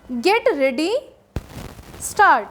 Get ready, start.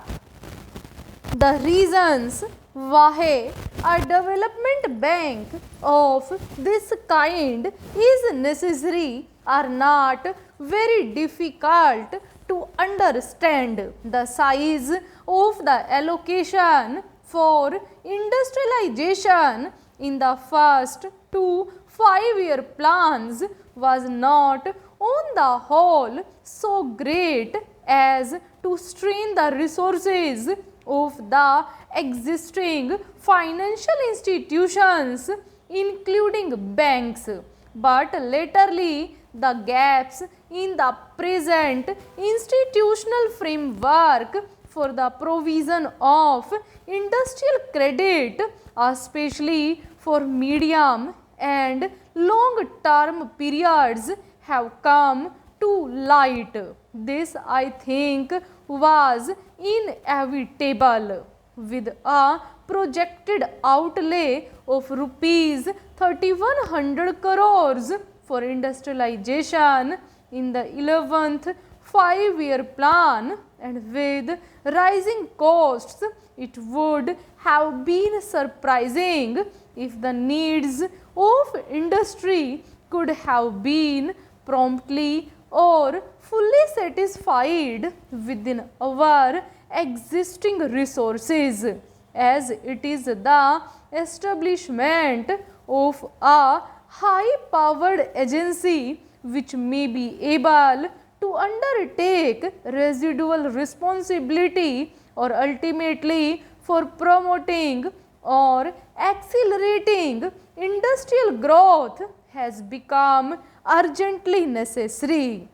The reasons why a development bank of this kind is necessary are not very difficult to understand. The size of the allocation for industrialization in the first 2 5-year plans was not on the whole so great as to strain the resources of the existing financial institutions including banks, but latterly the gaps in the present institutional framework for the provision of industrial credit, especially for medium and long term periods, have come to light. This, I think, was inevitable. With a projected outlay of rupees 3100 crores for industrialization in the 11th 5-year plan, and with rising costs, it would have been surprising if the needs of industry could have been promptly or fully satisfied within our existing resources, as it is the establishment of a high powered agency which may be able to undertake residual responsibility or ultimately for promoting or accelerating industrial growth has become urgently necessary.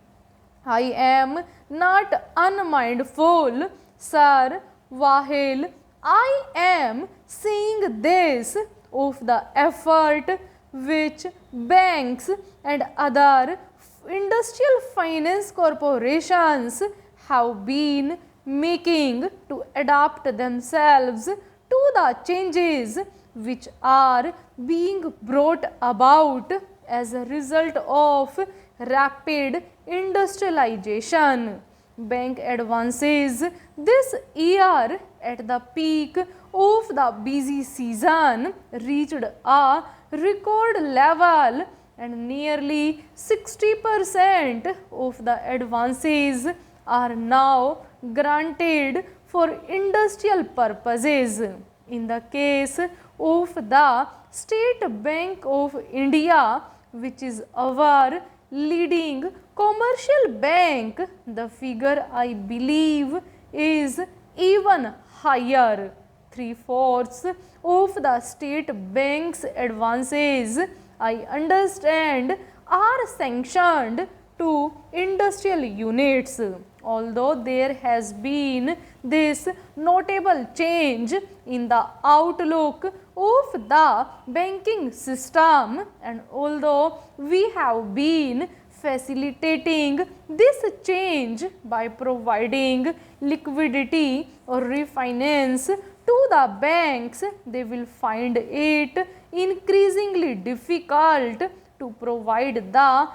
I am not unmindful, sir, while I am seeing this, of the effort which banks and other industrial finance corporations have been making to adapt themselves to the changes which are being brought about as a result of rapid industrialization. Bank advances this year at the peak of the busy season reached a record level, and nearly 60% of the advances are now granted for industrial purposes. In the case of the State Bank of India, which is our leading commercial bank, the figure I believe is even higher. 3/4 of the state bank's advances, I understand, are sanctioned to industrial units. Although there has been this notable change in the outlook of the banking system, and although we have been facilitating this change by providing liquidity or refinance to the banks, they will find it increasingly difficult to provide the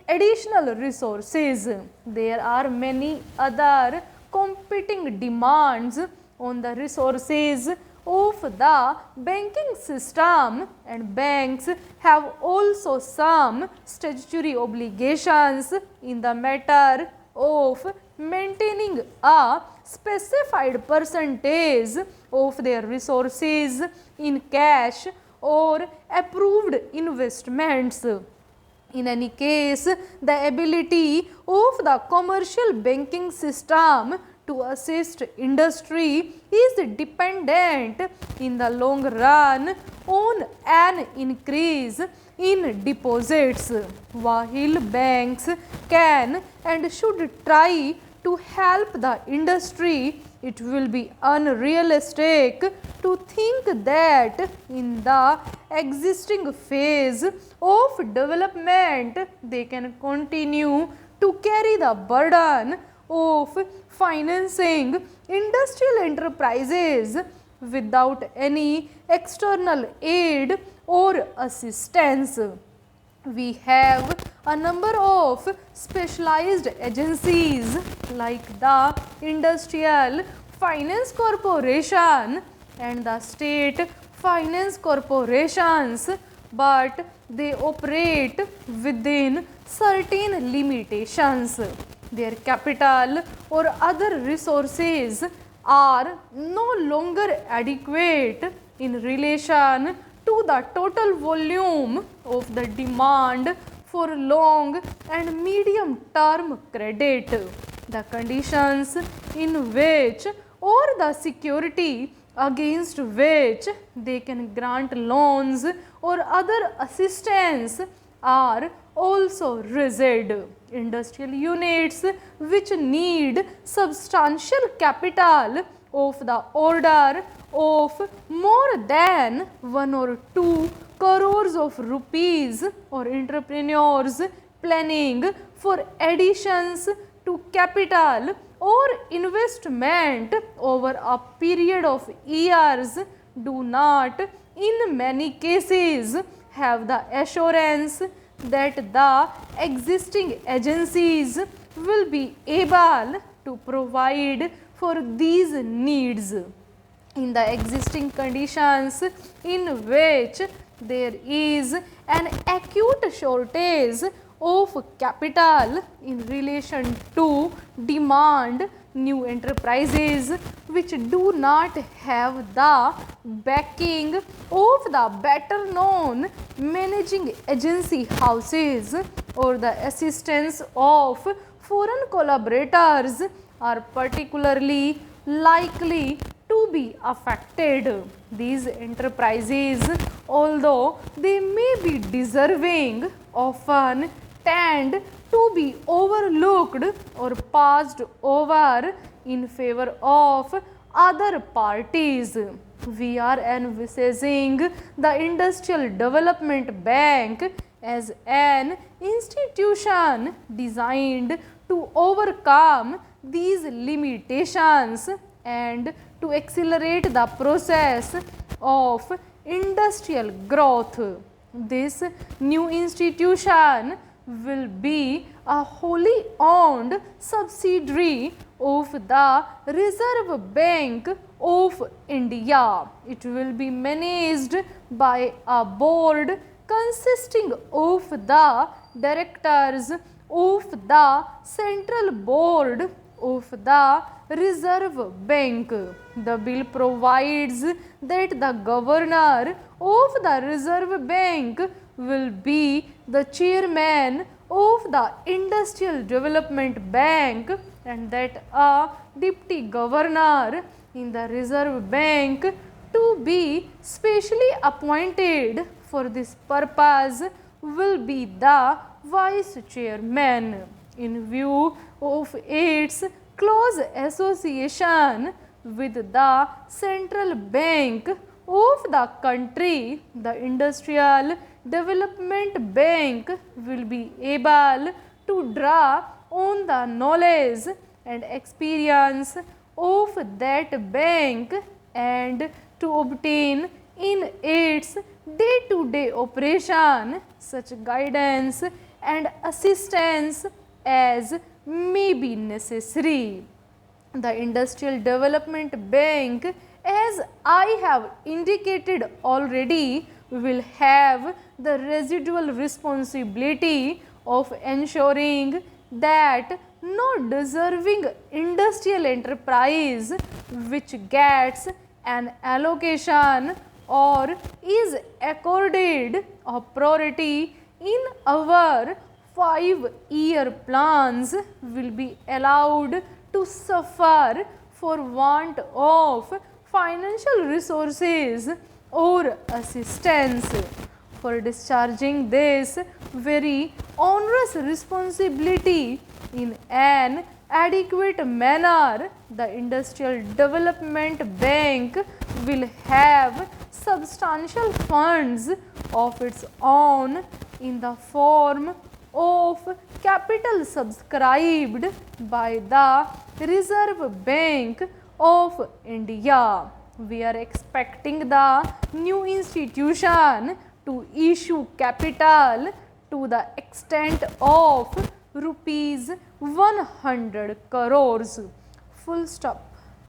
additional resources. There are many other competing demands on the resources of the banking system, and banks have also some statutory obligations in the matter of maintaining a specified percentage of their resources in cash or approved investments. In any case, the ability of the commercial banking system to assist industry is dependent in the long run on an increase in deposits. While banks can and should try to help the industry, it will be unrealistic to think that in the existing phase of development they can continue to carry the burden of financing industrial enterprises without any external aid or assistance. We have a number of specialized agencies like the Industrial Finance Corporation and the State Finance Corporations, but they operate within certain limitations. Their capital or other resources are no longer adequate in relation to the total volume of the demand for long and medium term credit. The conditions in which or the security against which they can grant loans or other assistance are also rigid. Industrial units which need substantial capital of the order of more than 1 or 2 crores of rupees, or entrepreneurs planning for additions to capital or investment over a period of years, do not in many cases have the assurance that the existing agencies will be able to provide for these needs. In the existing conditions in which there is an acute shortage of capital in relation to demand, new enterprises which do not have the backing of the better known managing agency houses or the assistance of foreign collaborators are particularly likely to be affected. These enterprises, although they may be deserving, often tend to be overlooked or passed over in favor of other parties. We are envisaging the Industrial Development Bank as an institution designed to overcome these limitations and to accelerate the process of industrial growth. This new institution will be a wholly owned subsidiary of the Reserve Bank of India. It will be managed by a board consisting of the directors of the Central Board of the Reserve Bank. The bill provides that the governor of the Reserve Bank will be the chairman of the Industrial Development Bank and that a deputy governor in the Reserve Bank to be specially appointed for this purpose will be the vice chairman. In view of its close association with the central bank of the country, the Industrial Development Bank will be able to draw on the knowledge and experience of that bank and to obtain in its day-to-day operation such guidance and assistance as may be necessary. The Industrial Development Bank, as I have indicated already, will have the residual responsibility of ensuring that no deserving industrial enterprise which gets an allocation or is accorded a priority in our 5-year plans will be allowed to suffer for want of financial resources or assistance. For discharging this very onerous responsibility in an adequate manner, the Industrial Development Bank will have substantial funds of its own in the form of capital subscribed by the Reserve Bank of India. We are expecting the new institution to issue capital to the extent of rupees 100 crores. Full stop.